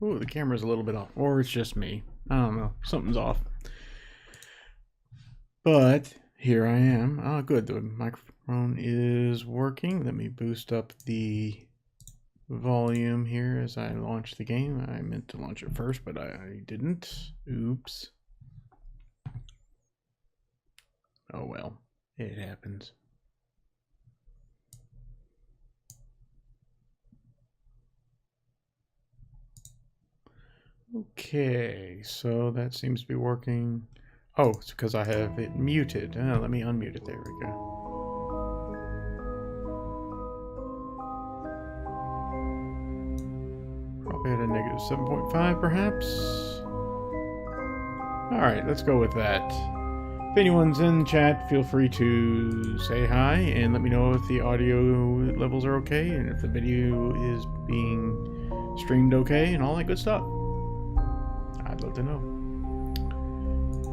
Oh, the camera's a little bit off. Or it's just me. I don't know. Something's off. But here I am. Oh, good. The microphone is working. Let me boost up the volume here as I launch the game. I meant to launch it first, but I didn't. Oops. Oh well. It happens. Okay, so that seems to be working. Oh, it's because I have it muted. Let me unmute it. There we go. Probably at a negative 7.5, perhaps. Alright, let's go with that. If anyone's in chat, feel free to say hi and let me know if the audio levels are okay and if the video is being streamed okay and all that good stuff. I'd love to know.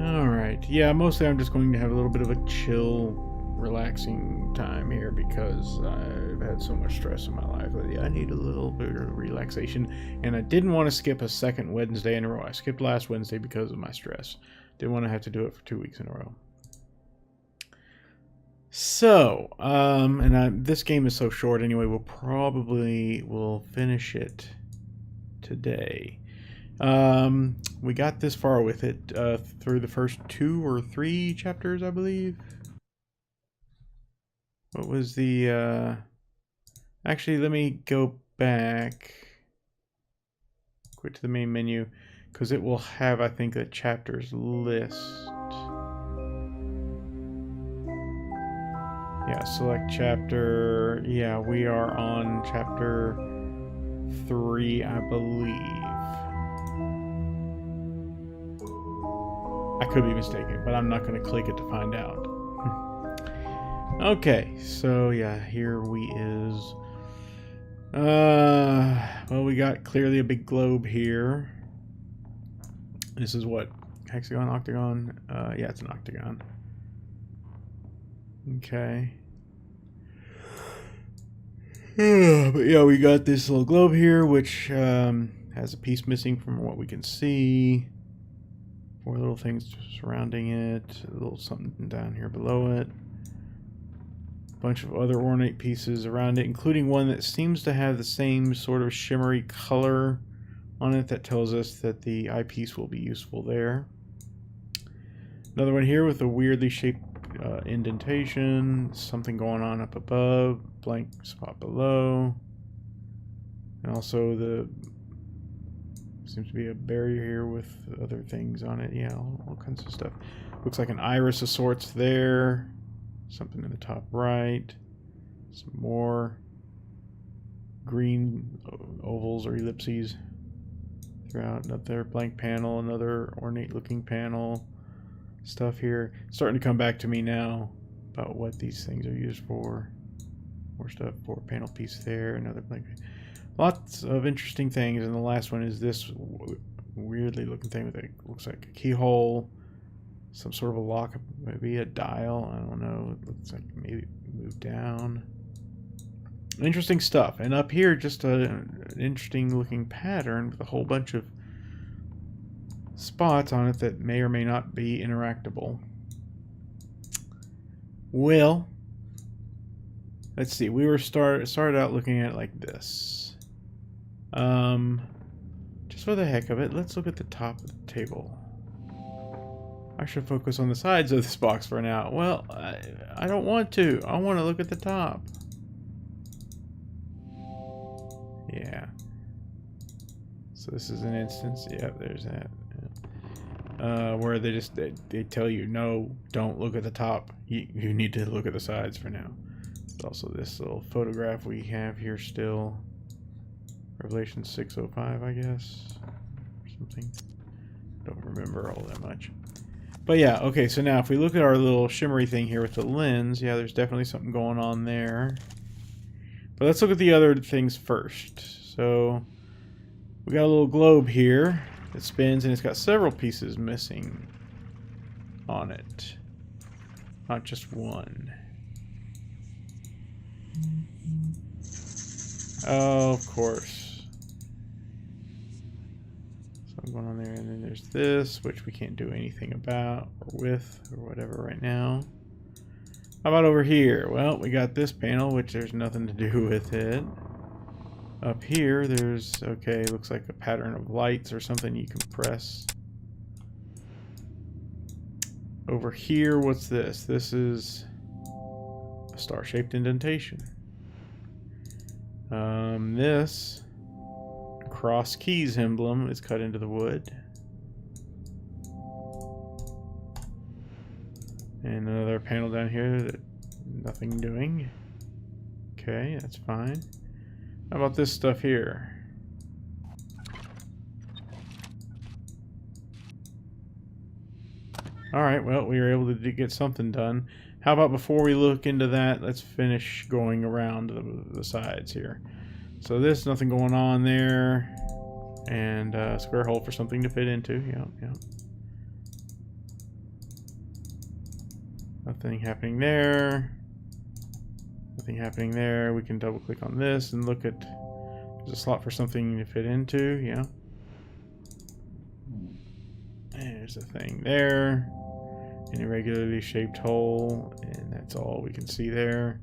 Alright, yeah, mostly I'm just going to have a little bit of a chill, relaxing time here because I've had so much stress in my life. But yeah, I need a little bit of relaxation, and I didn't want to skip a second Wednesday in a row. I skipped last Wednesday because of my stress. Didn't want to have to do it for 2 weeks in a row. So, this game is so short anyway, we'll finish it today. We got this far with it through the first 2 or 3 chapters, I believe. What was the actually, let me go back quick to the main menu because it will have, I think, a chapters list. Yeah, select chapter. Yeah, we are on chapter 3, I believe. I could be mistaken, but I'm not going to click it to find out. Okay, so yeah, here we is. Well, we got clearly a big globe here. This is what? Hexagon, octagon? Yeah, it's an octagon. Okay. But yeah, we got this little globe here, which has a piece missing from what we can see. 4 little things surrounding it. A little something down here below it. A bunch of other ornate pieces around it, including one that seems to have the same sort of shimmery color on it that tells us that the eyepiece will be useful there. Another one here with a weirdly shaped indentation, something going on up above, blank spot below, and also the seems to be a barrier here with other things on it. Yeah, all kinds of stuff. Looks like an iris of sorts there, something in the top right, some more green ovals or ellipses throughout. Another blank panel, another ornate looking panel. Stuff here starting to come back to me now about what these things are used for. More stuff. For panel piece there, another blank. Lots of interesting things, and the last one is this weirdly looking thing with it looks like a keyhole, some sort of a lock, maybe a dial. I don't know. It looks like maybe move down. Interesting stuff. And up here, just an interesting looking pattern with a whole bunch of spots on it that may or may not be interactable. Well, let's see. We were started out looking at it like this. Just for the heck of it, let's look at the top of the table. I should focus on the sides of this box for now. Well, I don't want to. I want to look at the top. Yeah. So this is an instance. Yeah, there's that. Where they tell you, no, don't look at the top. You need to look at the sides for now. There's also this little photograph we have here still. Revelation 6:05, I guess. Or something. Don't remember all that much. But yeah, okay, so now if we look at our little shimmery thing here with the lens, yeah, there's definitely something going on there. But let's look at the other things first. So we got a little globe here that spins, and it's got several pieces missing on it. Not just one. Oh, of course. something going on there. And then there's this, which we can't do anything about or with or whatever right now. How about over here? Well, we got this panel, which there's nothing to do with it. Up here, there's, okay, looks like a pattern of lights or something you can press. Over here, what's this? This is a star-shaped indentation. This cross keys emblem is cut into the wood. And another panel down here that nothing doing. Okay, that's fine. How about this stuff here? Alright, well, we were able to get something done. How about before we look into that, let's finish going around the sides here. So this, nothing going on there. And a square hole for something to fit into. Yep. Nothing happening there. Nothing happening there. We can double click on this and look at, there's a slot for something to fit into. Yeah. There's a thing there. An irregularly shaped hole, and that's all we can see there.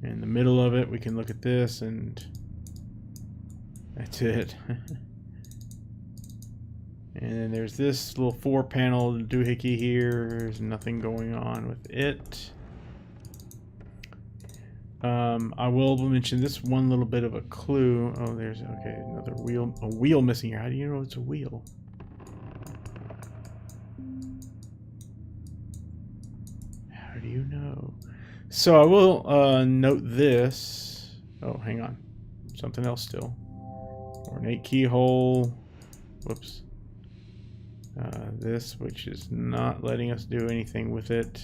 In the middle of it, we can look at this, and that's it. And then there's this little 4-panel doohickey here. There's nothing going on with it. I will mention this one little bit of a clue. Oh, there's, okay, another wheel. A wheel missing here. How do you know it's a wheel? How do you know? So I will note this. Oh, hang on. Something else still. Ornate keyhole. Whoops. This, which is not letting us do anything with it.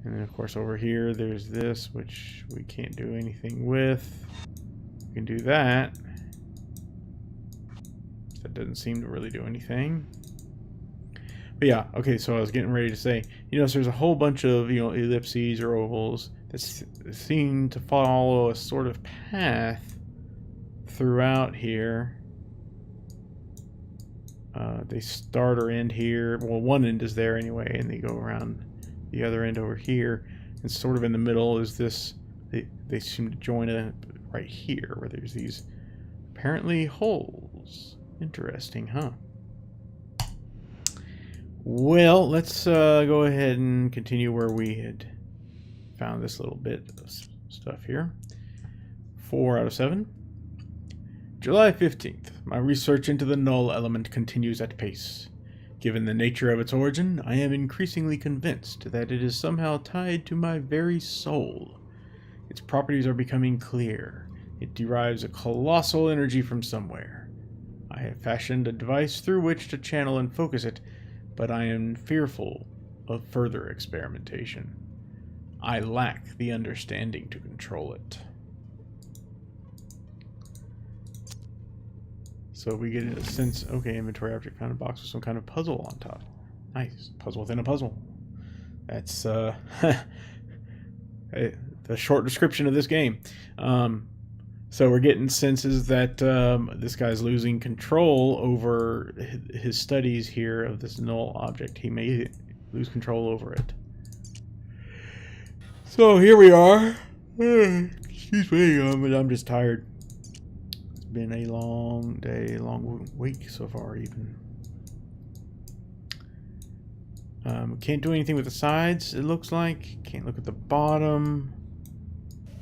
And then, of course, over here, there's this, which we can't do anything with. We can do that. That doesn't seem to really do anything. But yeah, okay, so I was getting ready to say, you know, so there's a whole bunch of, you know, ellipses or ovals that seem to follow a sort of path throughout here. They start or end here. Well, one end is there anyway, and they go around the other end over here. And sort of in the middle is this, they seem to join right here, where there's these apparently holes. Interesting, huh? Well, let's go ahead and continue where we had found this little bit of stuff here. 4 out of 7. July 15th. My research into the null element continues at pace. Given the nature of its origin, I am increasingly convinced that it is somehow tied to my very soul. Its properties are becoming clear. It derives a colossal energy from somewhere. I have fashioned a device through which to channel and focus it, but I am fearful of further experimentation. I lack the understanding to control it. So we get a sense, okay, inventory object found, a box with some kind of puzzle on top. Nice. Puzzle within a puzzle. That's the short description of this game. So we're getting senses that this guy's losing control over his studies here of this null object. He may lose control over it. So here we are. Excuse me, I'm just tired. It's been a long day, long week so far even. Can't do anything with the sides, it looks like. Can't look at the bottom.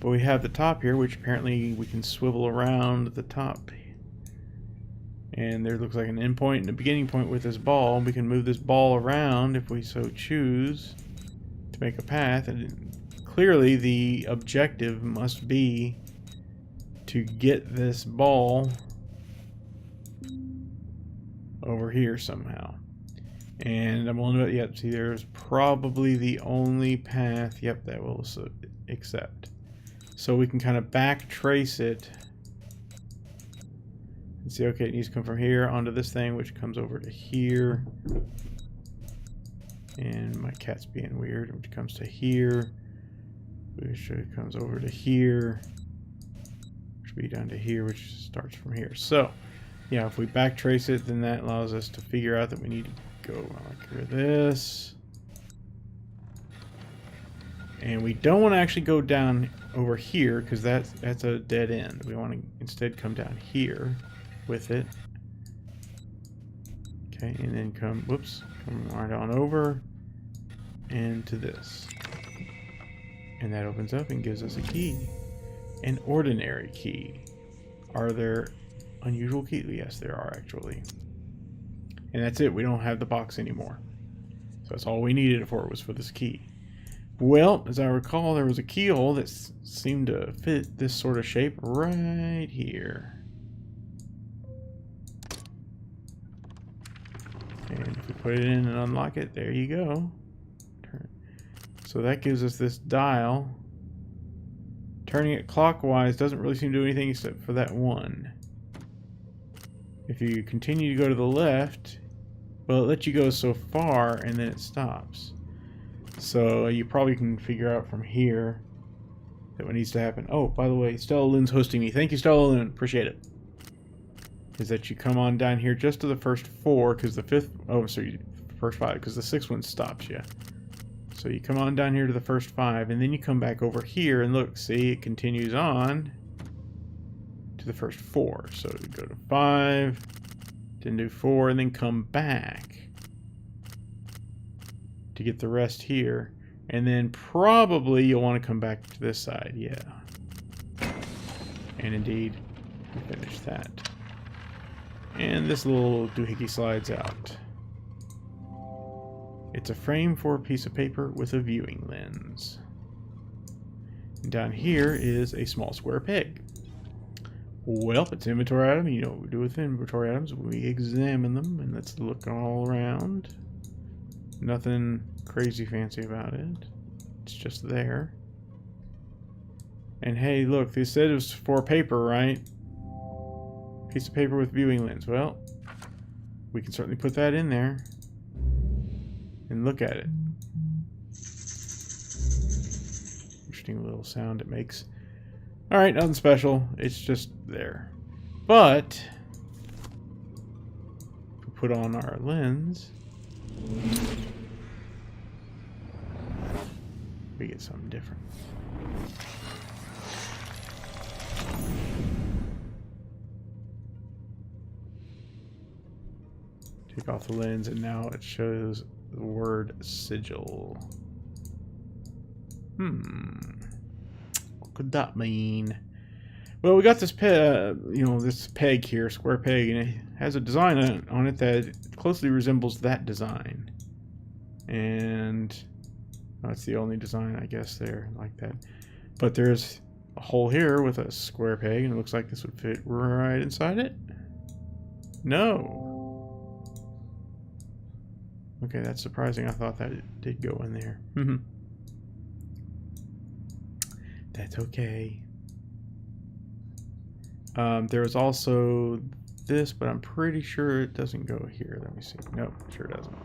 But we have the top here, which apparently we can swivel around the top. And there looks like an endpoint and a beginning point with this ball. We can move this ball around if we so choose to make a path. And clearly the objective must be to get this ball over here somehow. And I'm willing to, yep, see there's probably the only path, yep, that will accept. So we can kind of back trace it and see, okay, it needs to come from here onto this thing, which comes over to here. And my cat's being weird, which comes to here, which comes over to here, which which would be down to here, which starts from here. So, yeah, if we backtrace it, then that allows us to figure out that we need to go like this. And we don't want to actually go down over here because that's a dead end. We want to instead come down here with it. Okay, and then come right on over and to this. And that opens up and gives us a key. An ordinary key. Are there unusual keys? Yes, there are actually. And that's it. We don't have the box anymore. So that's all we needed it for, was for this key. Well, as I recall, there was a keyhole that seemed to fit this sort of shape right here. And if we put it in and unlock it, there you go. So that gives us this dial. Turning it clockwise doesn't really seem to do anything except for that one. If you continue to go to the left, well, it lets you go so far and then it stops. So you probably can figure out from here that what needs to happen. Oh, by the way, Stella Loon's hosting me. Thank you, Stella Loon. Appreciate it. Is that you come on down here just to the first 4, because the first 5, because the 6th one stops you. So you come on down here to the first 5, and then you come back over here, and look, see, it continues on to the first 4. So you go to 5, then do 4, and then come back to get the rest here. And then probably you'll want to come back to this side, yeah. And indeed, we finish that. And this little doohickey slides out. It's a frame for a piece of paper with a viewing lens. And down here is a small square peg. Well, it's an inventory item. You know what we do with inventory items. We examine them, and let's look all around. Nothing crazy fancy about it. It's just there. And hey, look, they said it was for paper, right? Piece of paper with viewing lens. Well, we can certainly put that in there. And look at it. Interesting little sound it makes. Alright, nothing special. It's just there. But if we put on our lens, we get something different. Take off the lens, and now it shows the word sigil. What could that mean? Well, we got this this peg here, square peg, and it has a design on it that closely resembles that design. And that's the only design, I guess, there like that. But there's a hole here with a square peg, and it looks like this would fit right inside it. No. Okay, that's surprising. I thought that it did go in there. That's okay. There's also this, but I'm pretty sure it doesn't go here. Let me see. Nope, sure doesn't.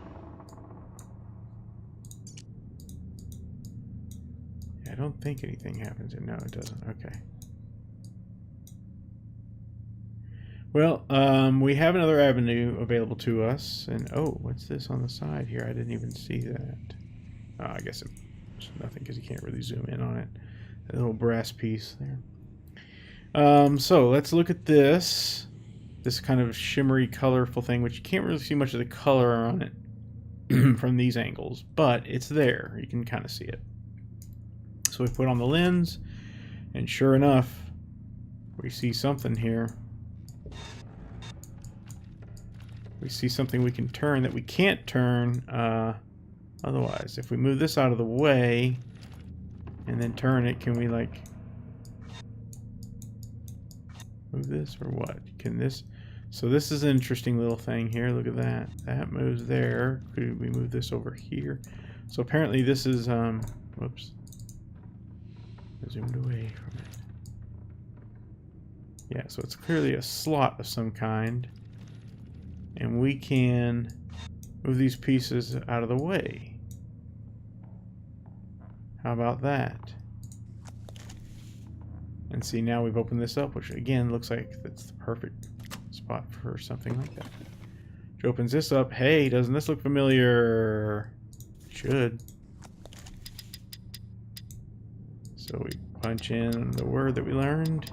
I don't think anything happens. No, it doesn't. Okay. Well, we have another avenue available to us, and oh, what's this on the side here? I didn't even see that. Oh, I guess it's nothing because you can't really zoom in on it. That little brass piece there. So let's look at this kind of shimmery, colorful thing, which you can't really see much of the color on it from these angles, but it's there. You can kind of see it. So we put on the lens, and sure enough, we see something here. We see something we can turn that we can't turn otherwise. If we move this out of the way and then turn it, can we like move this or what? Can this? So this is an interesting little thing here. Look at that. That moves there. Could we move this over here? So apparently this is whoops. I zoomed away from it. Yeah, so it's clearly a slot of some kind. And we can move these pieces out of the way. How about that? And see, now we've opened this up, which again looks like that's the perfect spot for something like that. Which opens this up. Hey, doesn't this look familiar? It should. So we punch in the word that we learned.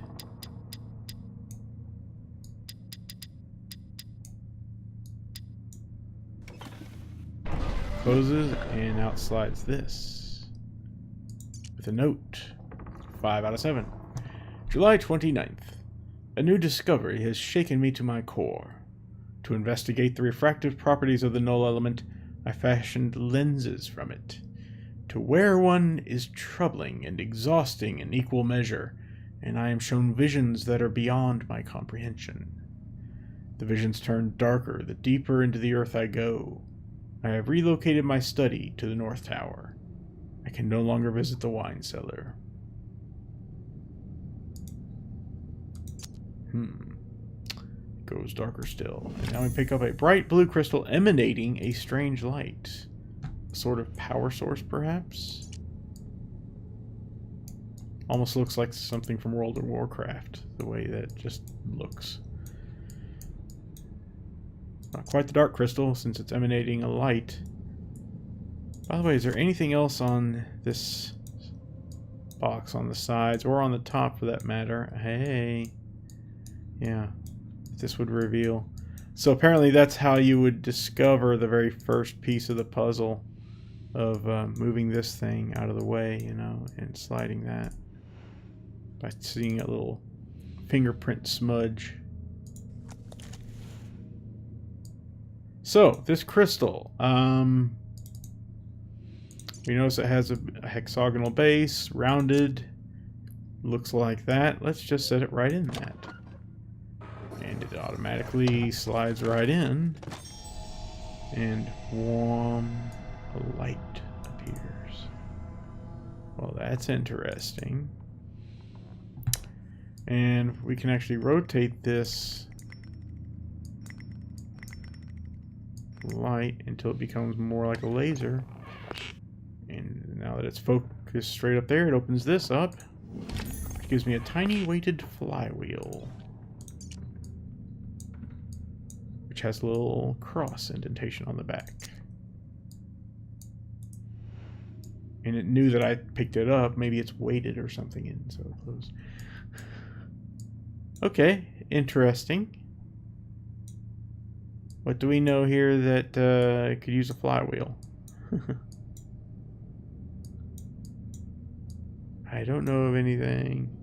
Closes, and out slides this. With a note. 5 out of 7. July 29th. A new discovery has shaken me to my core. To investigate the refractive properties of the null element, I fashioned lenses from it. To wear one is troubling and exhausting in equal measure, and I am shown visions that are beyond my comprehension. The visions turn darker the deeper into the earth I go. I have relocated my study to the North Tower. I can no longer visit the wine cellar. It goes darker still. And now we pick up a bright blue crystal emanating a strange light. A sort of power source, perhaps? Almost looks like something from World of Warcraft, the way that just looks. Not quite the dark crystal, since it's emanating a light. By the way, is there anything else on this box on the sides, or on the top for that matter? Hey. Yeah, this would reveal. So apparently that's how you would discover the very first piece of the puzzle of moving this thing out of the way, you know, and sliding that. By seeing a little fingerprint smudge. So, this crystal, we notice it has a hexagonal base, rounded, looks like that. Let's just set it right in that. And it automatically slides right in, and whoom, a light appears. Well, that's interesting. And we can actually rotate this light until it becomes more like a laser. And now that it's focused straight up there, it opens this up, which gives me a tiny weighted flywheel, which has a little cross indentation on the back. And it knew that I picked it up. Maybe it's weighted or something, and so it closed. Okay, interesting. What do we know here that it could use a flywheel? I don't know of anything.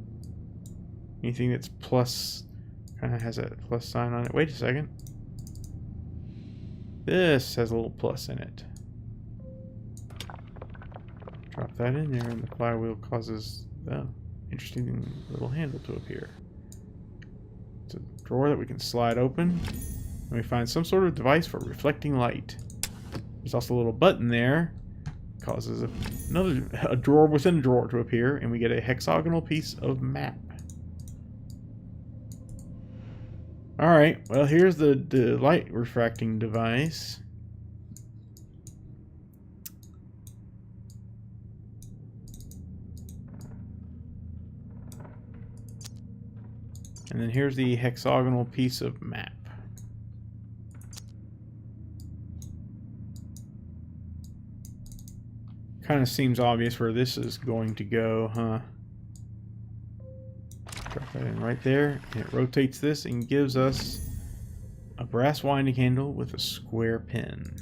Anything that's plus, kind of has a plus sign on it. Wait a second. This has a little plus in it. Drop that in there, and the flywheel causes the interesting little handle to appear. It's a drawer that we can slide open. And we find some sort of device for reflecting light. There's also a little button there. Causes a drawer within a drawer to appear, and we get a hexagonal piece of map. Alright, well, here's the light refracting device. And then here's the hexagonal piece of map. Kind of seems obvious where this is going to go, huh? Drop that in right there, and it rotates this and gives us a brass winding handle with a square pin.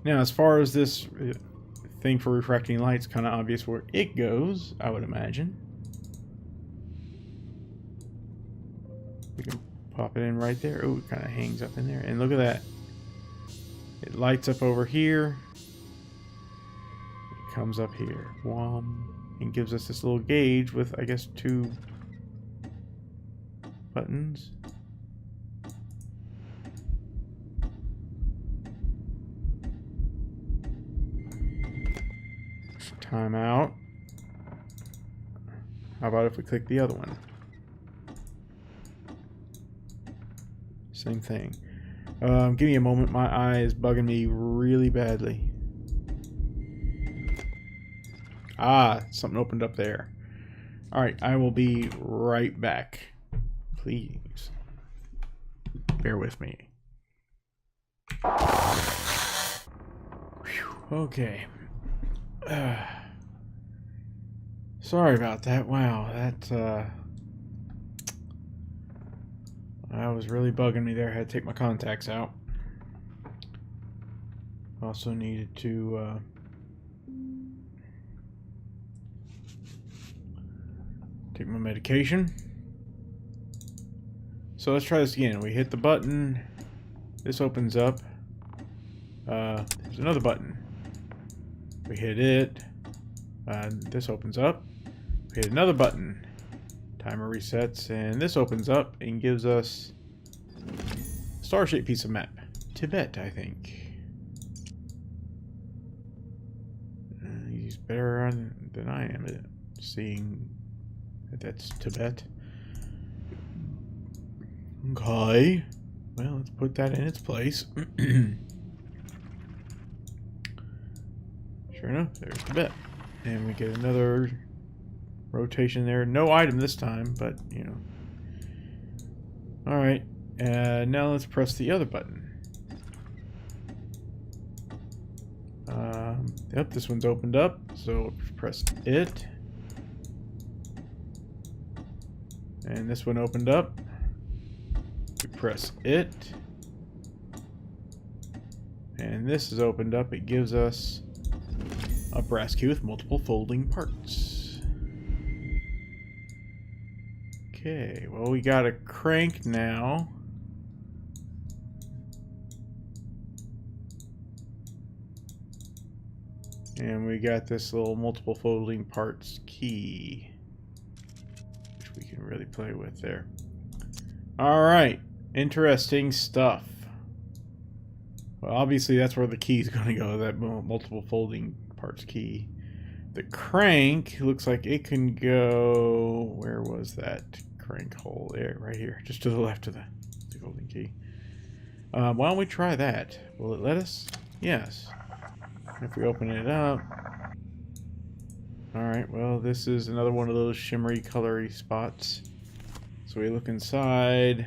Now, as far as this thing for refracting light, it's kind of obvious where it goes, I would imagine. We can pop it in right there. Oh, it kind of hangs up in there. And look at that. It lights up over here. It comes up here. And gives us this little gauge with, I guess, 2 buttons. Time out. How about if we click the other one? Same thing. Give me a moment. My eye is bugging me really badly. Ah, something opened up there. Alright, I will be right back. Please. Bear with me. Whew, okay. Sorry about that. Wow, that was really bugging me there. I had to take my contacts out. Also needed to take my medication. So let's try this again. We hit the button. This opens up. There's another button. We hit it. This opens up. We hit another button. Timer resets, and this opens up and gives us a star-shaped piece of map. Tibet, I think. He's better than I am at seeing that that's Tibet. Okay. Well, let's put that in its place. Sure enough, there's Tibet. And we get another rotation there. No item this time, but, you know. Alright. Now let's press the other button. Yep, this one's opened up, so press it. And this one opened up. We press it. And this is opened up. It gives us a brass key with multiple folding parts. Okay, well, we got a crank now. And we got this little multiple folding parts key, which we can really play with there. Alright, interesting stuff. Well, obviously that's where the key is going to go, that multiple folding parts key. The crank looks like it can go... Where was that crank hole? There, right here, just to the left of the golden key. Why don't we try that? Will it let us? Yes. If we open it up... Alright, well, this is another one of those shimmery, colory spots. So we look inside.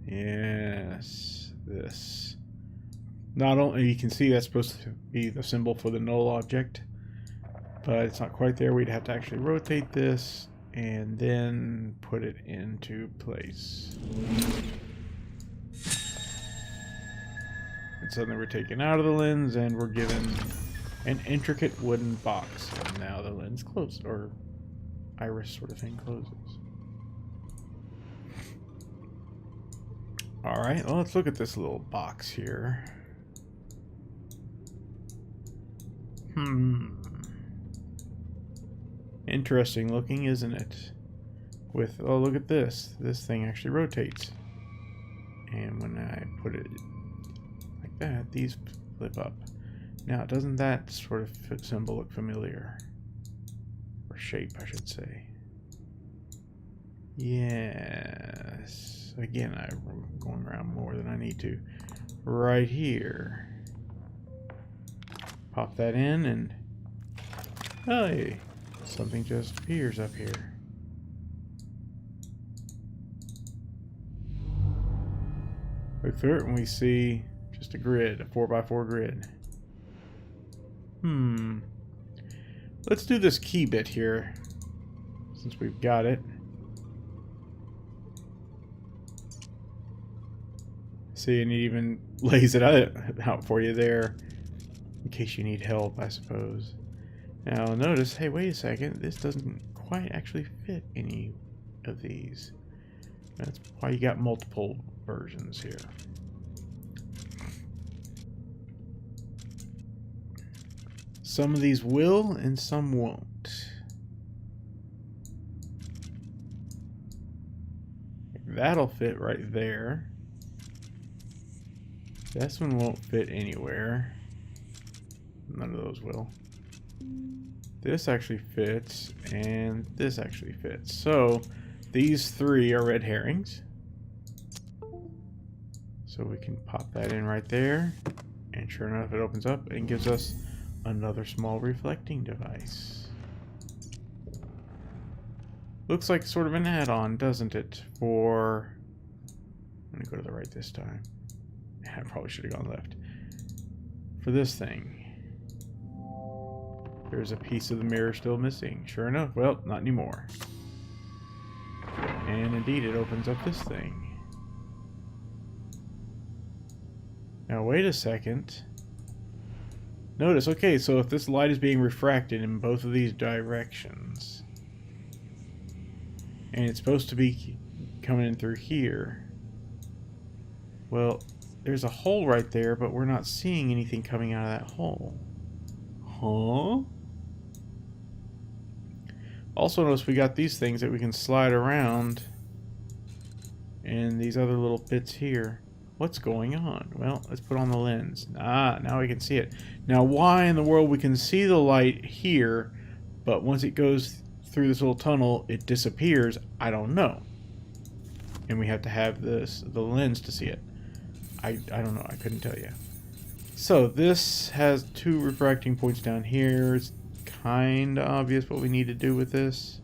Yes, this. Not only, you can see that's supposed to be the symbol for the null object, but it's not quite there. We'd have to actually rotate this and then put it into place. And suddenly we're taken out of the lens and we're given an intricate wooden box. And now the lens closes, or iris sort of thing closes. Alright, well, let's look at this little box here. Interesting looking, isn't it? With, oh, look at this. This thing actually rotates. And when I put it like that, these flip up. Now, doesn't that sort of symbol look familiar? Or shape, I should say. Yes. Again, I'm going around more than I need to. Right here. Pop that in and... Hey! Something just appears up here. Look through it and we see just a grid, a 4x4 grid. Let's do this key bit here, since we've got it. See, and it even lays it out for you there, in case you need help, I suppose. Now notice, hey, wait a second, this doesn't quite actually fit any of these. That's why you got multiple versions here. Some of these will and some won't. That'll fit right there. This one won't fit anywhere. None of those will. This actually fits, and this actually fits. So these three are red herrings. So we can pop that in right there, and sure enough, it opens up and gives us Another small reflecting device. Looks like sort of an add-on, doesn't it? For... I'm gonna go to the right this time. I probably should have gone left. For this thing. There's a piece of the mirror still missing. Sure enough, well, not anymore. And indeed, it opens up this thing. Now, wait a second. Notice, okay, so if this light is being refracted in both of these directions, and it's supposed to be coming in through here, well, there's a hole right there, but we're not seeing anything coming out of that hole. Huh? Also notice we got these things that we can slide around, and these other little bits here. What's going on? Well, let's put on the lens. Ah, now we can see it. Now, why in the world we can see the light here, but once it goes through this little tunnel, it disappears? I don't know. And we have to have the lens to see it. I don't know. I couldn't tell you. So this has 2 refracting points down here. It's kind of obvious what we need to do with this.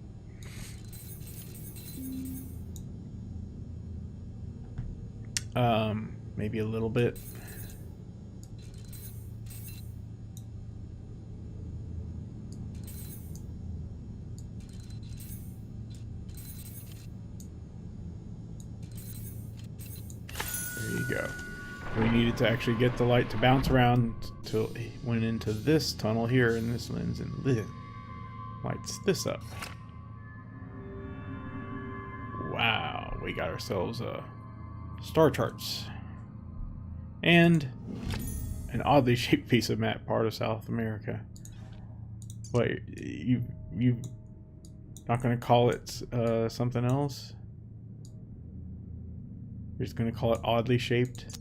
Maybe a little bit. There you go. We needed to actually get the light to bounce around till it went into this tunnel here in this lens and lights this up. Wow, we got ourselves star charts. And an oddly shaped piece of map, part of South America. Wait, you not gonna call it something else? You're just gonna call it oddly shaped?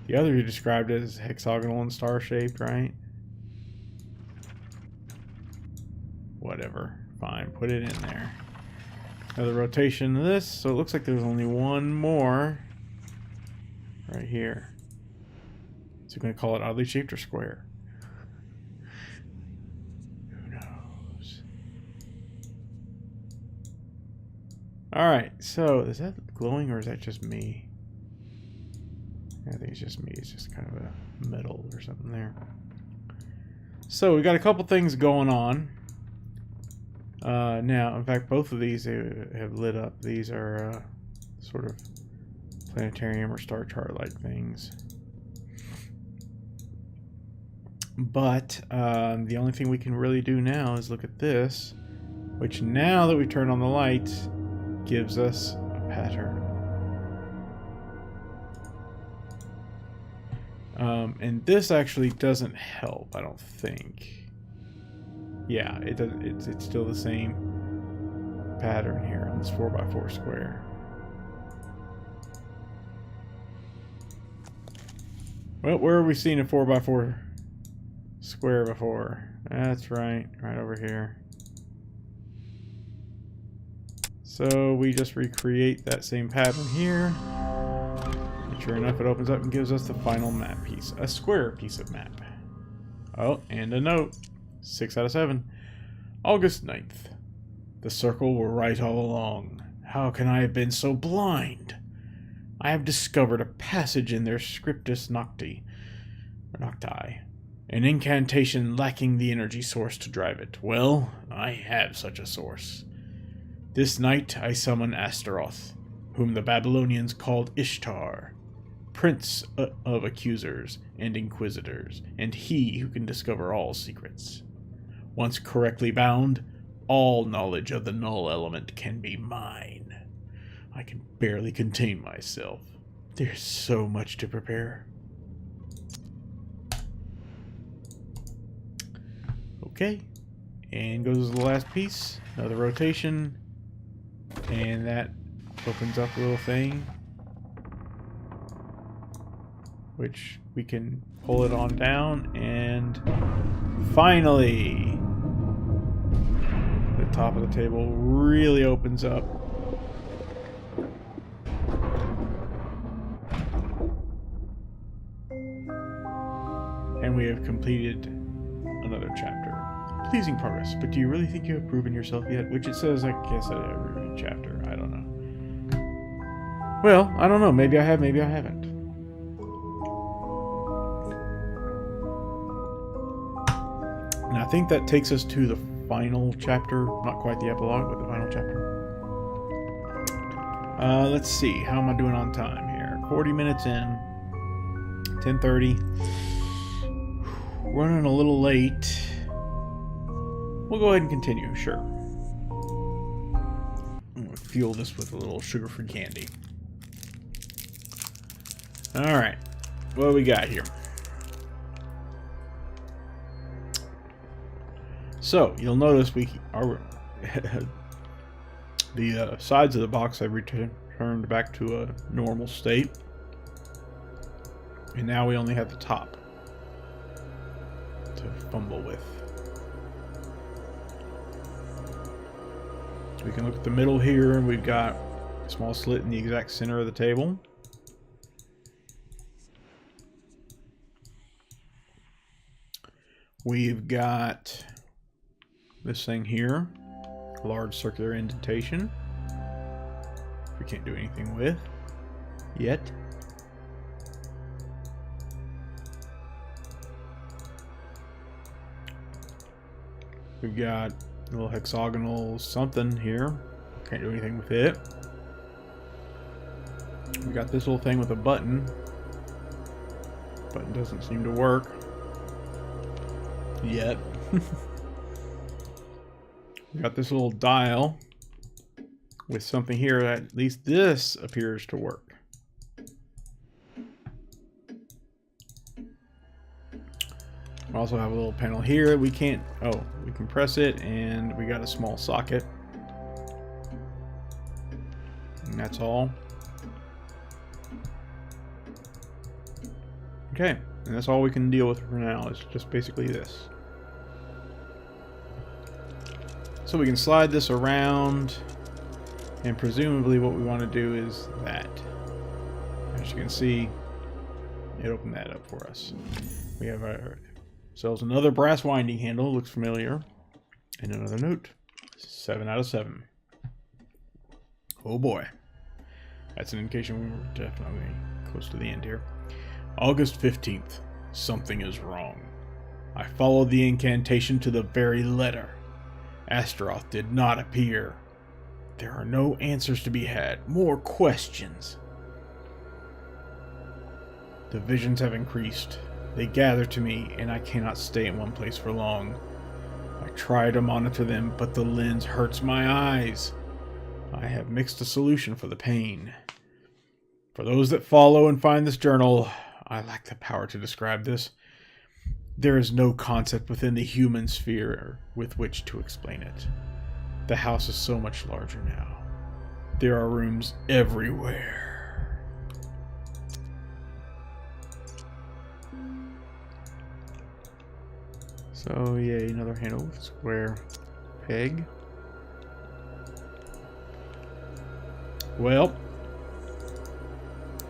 The other you described it as hexagonal and star shaped, right? Whatever. Fine, put it in there. Another rotation of this, so it looks like there's only one more right here. So you're going to call it oddly shaped or square? Who knows? Alright, so is that glowing or is that just me? I think it's just me. It's just kind of a metal or something there. So we got a couple things going on. Now, in fact, both of these have lit up. These are sort of planetarium or star chart-like things. But the only thing we can really do now is look at this, which now that we turn on the light, gives us a pattern. And this actually doesn't help, I don't think. Yeah, it does. It's still the same pattern here on this 4x4 square. Well, where have we seen a 4x4 square before? That's right, right over here. So we just recreate that same pattern here. And sure enough, it opens up and gives us the final map piece, a square piece of map. Oh, and a note. 6 out of 7. August 9th. The circle were right all along. How can I have been so blind? I have discovered a passage in their scriptus nocti, an incantation lacking the energy source to drive it. Well, I have such a source. This night I summon Astaroth, whom the Babylonians called Ishtar, prince of accusers and inquisitors, and he who can discover all secrets. Once correctly bound, all knowledge of the null element can be mine. I can barely contain myself. There's so much to prepare. Okay, and goes the last piece, another rotation, and that opens up a little thing, which we can pull it on down, and finally, the top of the table really opens up. And we have completed another chapter. Pleasing progress, but do you really think you have proven yourself yet? Which it says, I guess, at every chapter. I don't know. Well, I don't know. Maybe I have, maybe I haven't. And I think that takes us to the final chapter. Not quite the epilogue, but the final chapter. Let's see. How am I doing on time here? 40 minutes in. 10:30. Running a little late. We'll go ahead and continue, sure. I'm going to fuel this with a little sugar-free candy. Alright. What do we got here? So, you'll notice we are the sides of the box have returned back to a normal state. And now we only have the top to fumble with. So we can look at the middle here, and we've got a small slit in the exact center of the table. We've got this thing here, a large circular indentation, we can't do anything with yet. We've got a little hexagonal something here, can't do anything with it. We got this little thing with a button. Button doesn't seem to work yet. We got this little dial with something here that at least this appears to work. We also have a little panel here. We can't, oh, we can press it and we got a small socket. And that's all. Okay, and that's all we can deal with for now, is just basically this. So we can slide this around, and presumably what we want to do is that. As you can see, it opened that up for us. We have ourselves another brass winding handle, looks familiar, and another note. 7 out of 7. Oh boy. That's an indication we're definitely close to the end here. August 15th. Something is wrong. I followed the incantation to the very letter. Astaroth did not appear. There are no answers to be had. More questions. The visions have increased. They gather to me, and I cannot stay in one place for long. I try to monitor them, but the lens hurts my eyes. I have mixed a solution for the pain. For those that follow and find this journal, I lack the power to describe this. There is no concept within the human sphere with which to explain it. The house is so much larger now. There are rooms everywhere. So, yay, another handle with a square peg. Well,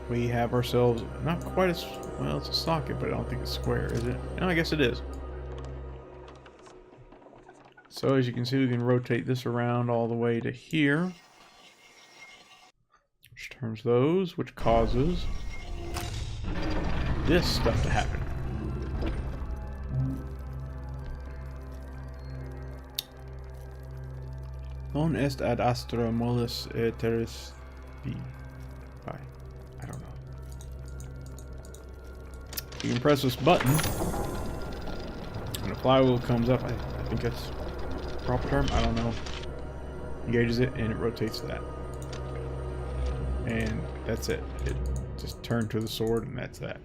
we have ourselves not quite as well, it's a socket, but I don't think it's square, is it? No, I guess it is. So as you can see, we can rotate this around all the way to here, which turns those, which causes this stuff to happen. Non est ad astra mollis eteris vi. I don't know. You can press this button, and the flywheel comes up. I think that's the proper term. I don't know. Engages it, and it rotates that. And that's it. It just turned to the sword, and that's that.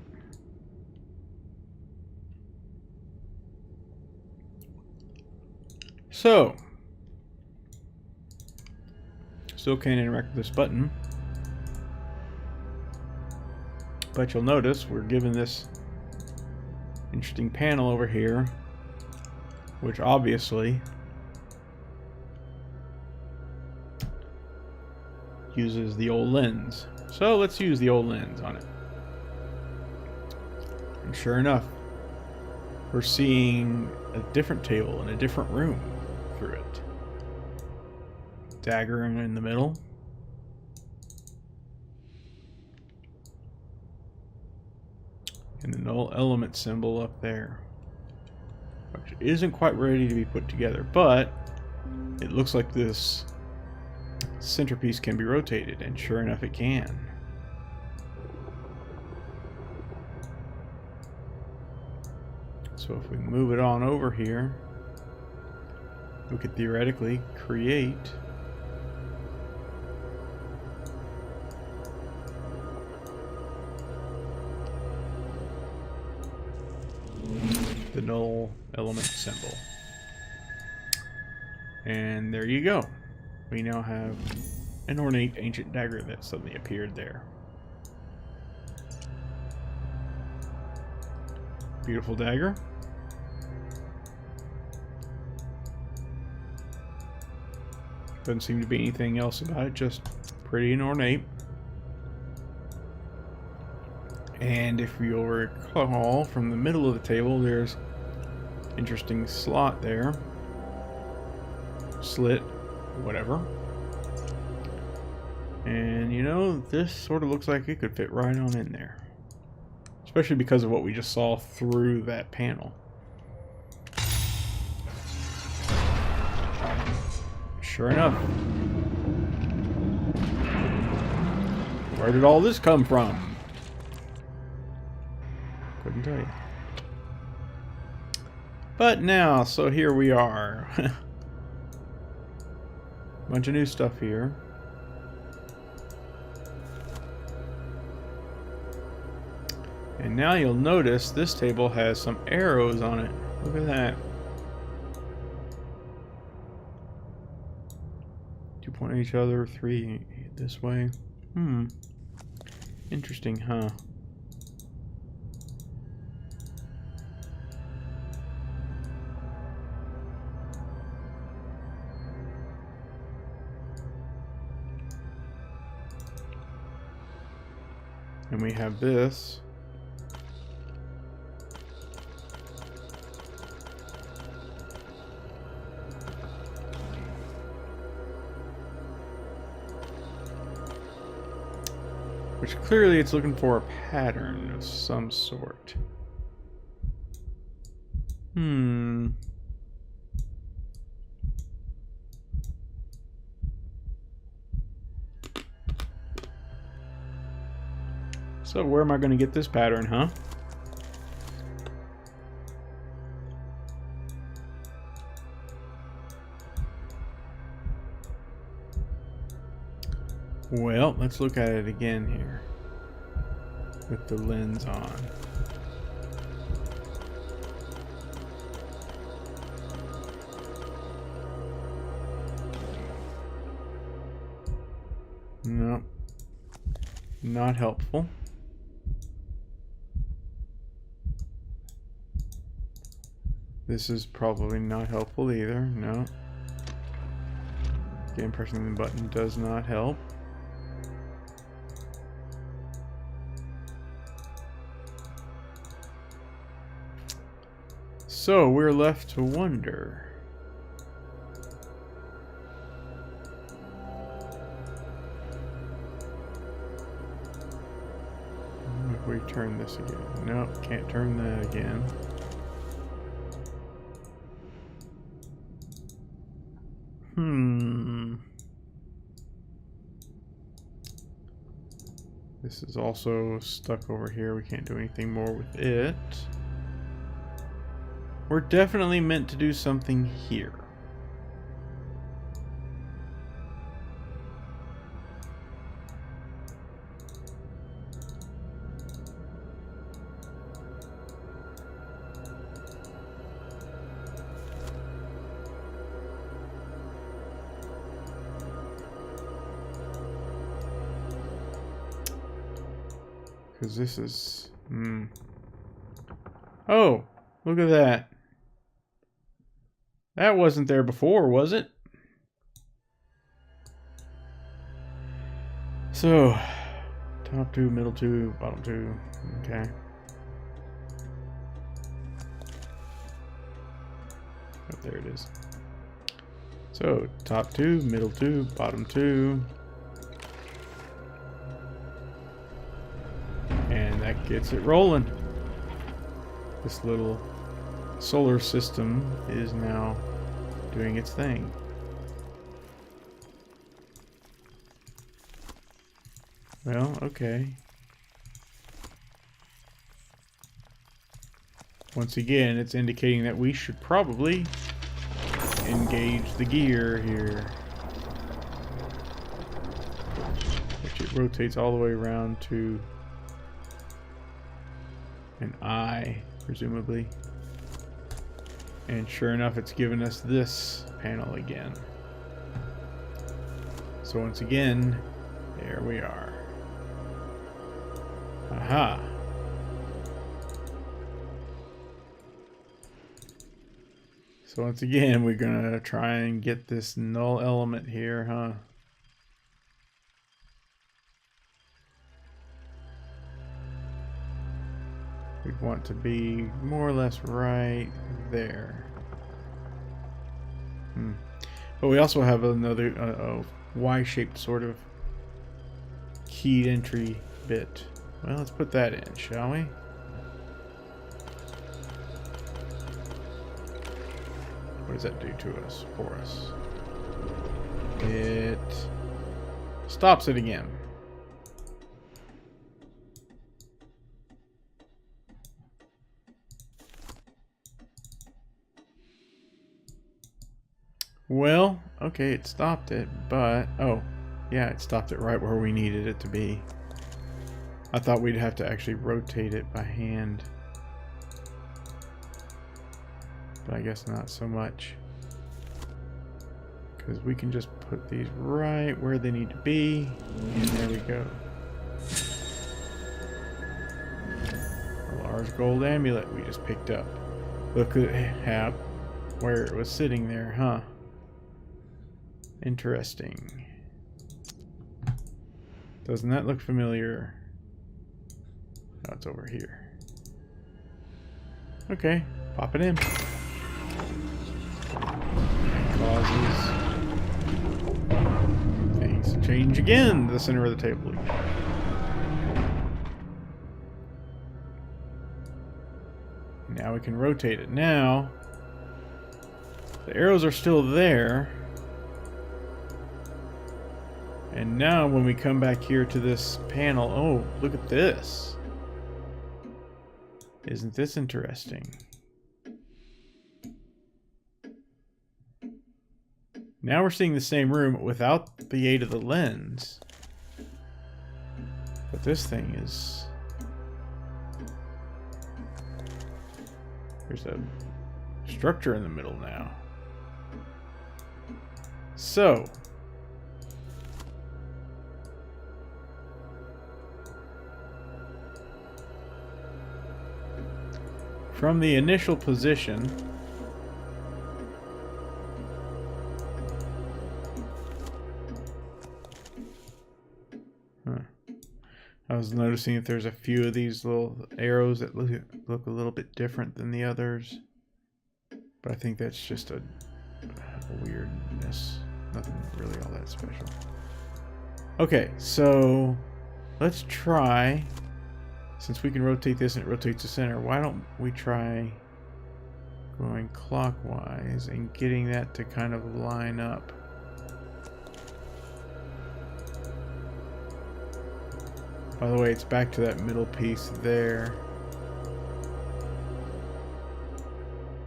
So, still can't interact with this button. But you'll notice we're given this interesting panel over here, which obviously uses the old lens. So let's use the old lens on it. And sure enough, we're seeing a different table in a different room through it. Dagger in the middle. And the null element symbol up there, which isn't quite ready to be put together, but it looks like this centerpiece can be rotated, and sure enough it can. So if we move it on over here, we could theoretically create the null element symbol. And there you go. We now have an ornate ancient dagger that suddenly appeared there. Beautiful dagger. Doesn't seem to be anything else about it, just pretty and ornate. And if you'll recall, from the middle of the table, there's an interesting slot there. Slit, whatever. And you know, this sort of looks like it could fit right on in there. Especially because of what we just saw through that panel. Sure enough. Where did all this come from? Couldn't tell you. But now, so here we are. Bunch of new stuff here. And now you'll notice this table has some arrows on it. Look at that. 2 point at each other, 3 this way. Interesting, huh? And we have this. Which clearly it's looking for a pattern of some sort. So where am I going to get this pattern, huh? Well, let's look at it again here with the lens on. No, not helpful. This is probably not helpful either. No. Again, pressing the button does not help. So we're left to wonder. If we turn this again. Nope, can't turn that again. This is also stuck over here. We can't do anything more with it. We're definitely meant to do something here. Because this is... Oh, look at that. That wasn't there before, was it? So, top 2, middle 2, bottom 2. Okay. Oh, there it is. So, top 2, middle 2, bottom 2. And that gets it rolling. This little solar system is now doing its thing. Well, okay. Once again, it's indicating that we should probably engage the gear here. Which it rotates all the way around to an eye, presumably. And sure enough, it's given us this panel again. So once again, there we are. Aha! So once again, we're gonna try and get this null element here, huh? We'd want to be more or less right there. But we also have another Y-shaped sort of keyed entry bit. Well, let's put that in, shall we? What does that do to us, for us? It stops it again. Well, okay, it stopped it, but... oh, yeah, it stopped it right where we needed it to be. I thought we'd have to actually rotate it by hand. But I guess not so much. Because we can just put these right where they need to be. And there we go. A large gold amulet we just picked up. Look at where it was sitting there, huh? Interesting. Doesn't that look familiar? Oh, it's over here. Okay, pop it in. Causes things to change again to the center of the table. Now we can rotate it. Now, the arrows are still there. And now when we come back here to this panel, oh, look at this. Isn't this interesting? Now we're seeing the same room without the aid of the lens. But this thing is... there's a structure in the middle now. So... from the initial position, I was noticing that there's a few of these little arrows that look a little bit different than the others, but I think that's just a weirdness. Nothing really all that special. Okay, so let's try. Since we can rotate this and it rotates the center, why don't we try going clockwise and getting that to kind of line up? By the way, it's back to that middle piece there.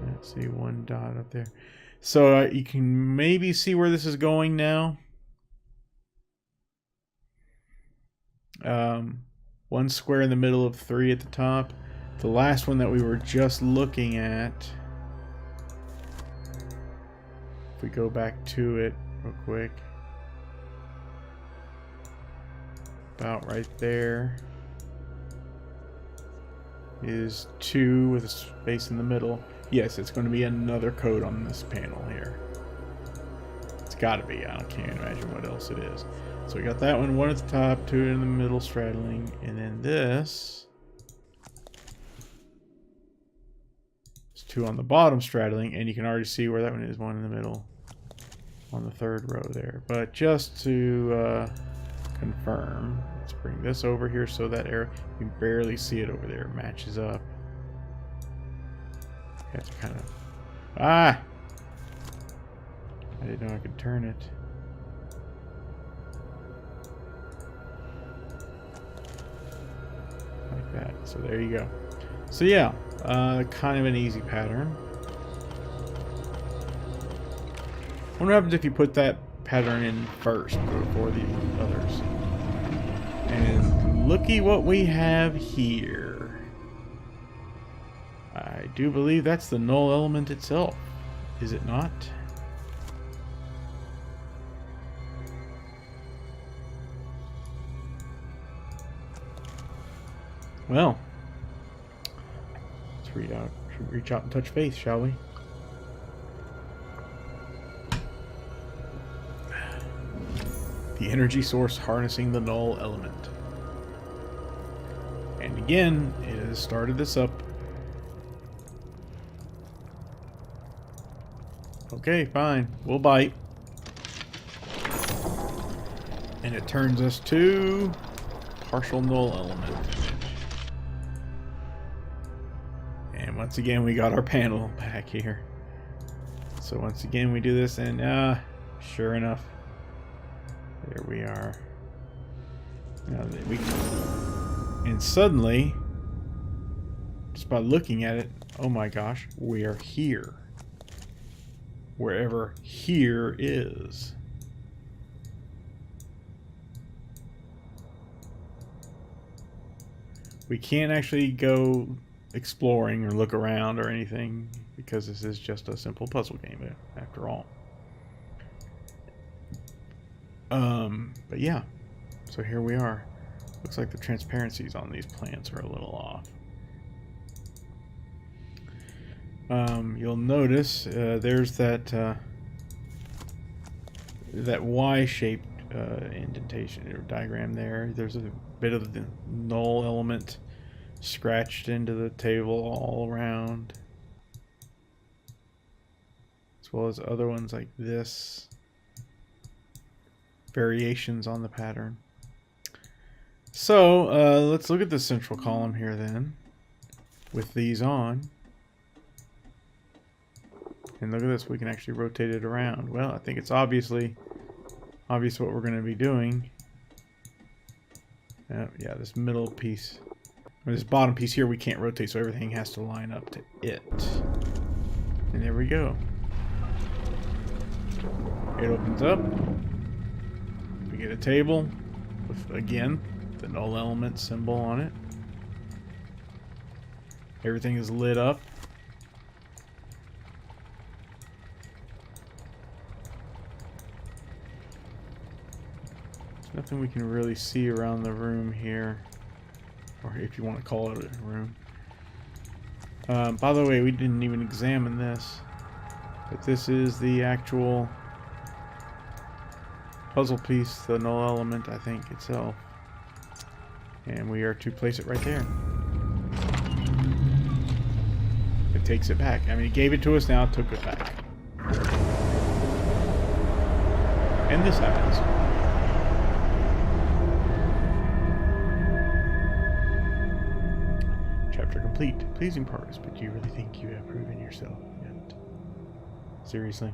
Let's see, one dot up there. So you can maybe see where this is going now. One square in the middle of 3 at the top. The last one that we were just looking at, if we go back to it real quick, about right there is 2 with a space in the middle. Yes, it's going to be another code on this panel here. It's got to be. I can't imagine what else it is. So we got that one at the top, 2 in the middle straddling, and then this is two on the bottom straddling, and you can already see where that one is, one in the middle on the third row there. But just to confirm, let's bring this over here so that arrow, you can barely see it over there, matches up. You have to kind of, I didn't know I could turn it. Like that. So there you go. So yeah, kind of an easy pattern. What happens if you put that pattern in first before the others? And looky what we have here. I do believe that's the null element itself, is it not? Well, let's reach out and touch faith, shall we? The energy source harnessing the null element. And again, it has started this up. Okay, fine. We'll bite. And it turns us to partial null element. And once again, we got our panel back here. So once again, we do this, and sure enough, there we are. Now that we can, and suddenly, just by looking at it, oh my gosh, we are here. Wherever here is. We can't actually go exploring or look around or anything because this is just a simple puzzle game after all. But yeah, so here we are. Looks like the transparencies on these plants are a little off. You'll notice there's that Y-shaped indentation or diagram there. There's a bit of the null element scratched into the table all around, as well as other ones like this. Variations on the pattern. So let's look at the central column here then, with these on. And look at this, we can actually rotate it around. Well, I think it's obvious what we're going to be doing. Yeah, this middle piece, or this bottom piece here, we can't rotate, so everything has to line up to it. And there we go. It opens up. We get a table with, again, the null element symbol on it. Everything is lit up. There's nothing we can really see around the room here, or if you want to call it a room. By the way, we didn't even examine this, but this is the actual puzzle piece, the null element, I think, itself. And we are to place it right there. It takes it back. I mean, it gave it to us, now it took it back. And this happens. Chapter complete. Pleasing progress, but do you really think you have proven yourself yet? Seriously?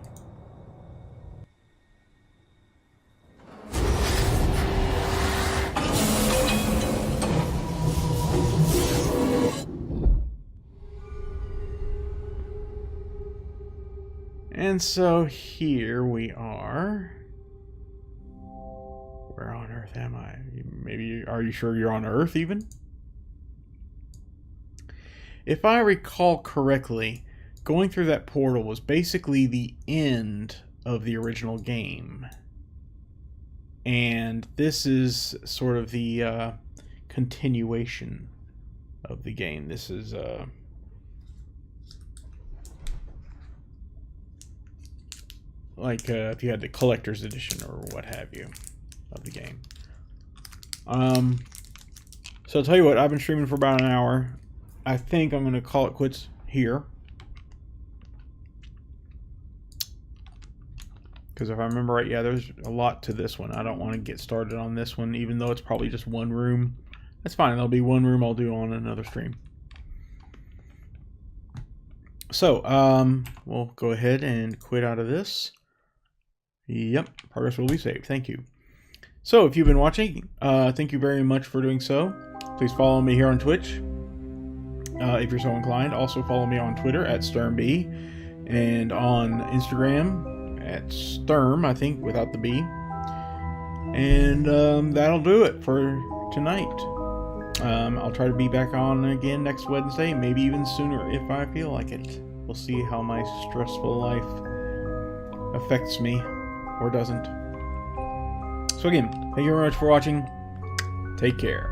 And so here we are. Where on Earth am I? Maybe, are you sure you're on Earth even? If I recall correctly, going through that portal was basically the end of the original game. And this is sort of the continuation of the game. This is like if you had the collector's edition or what have you of the game. So I'll tell you what, I've been streaming for about an hour. I think I'm going to call it quits here. Because if I remember right, yeah, there's a lot to this one. I don't want to get started on this one, even though it's probably just one room. That's fine. There'll be one room I'll do on another stream. So, we'll go ahead and quit out of this. Yep, progress will be saved. Thank you. So, if you've been watching, thank you very much for doing so. Please follow me here on Twitch, if you're so inclined. Also, follow me on Twitter at sturm-b, and on Instagram at sturm, I think, without the B. And that'll do it for tonight. I'll try to be back on again next Wednesday, maybe even sooner if I feel like it. We'll see how my stressful life affects me or doesn't. So again, thank you very much for watching. Take care.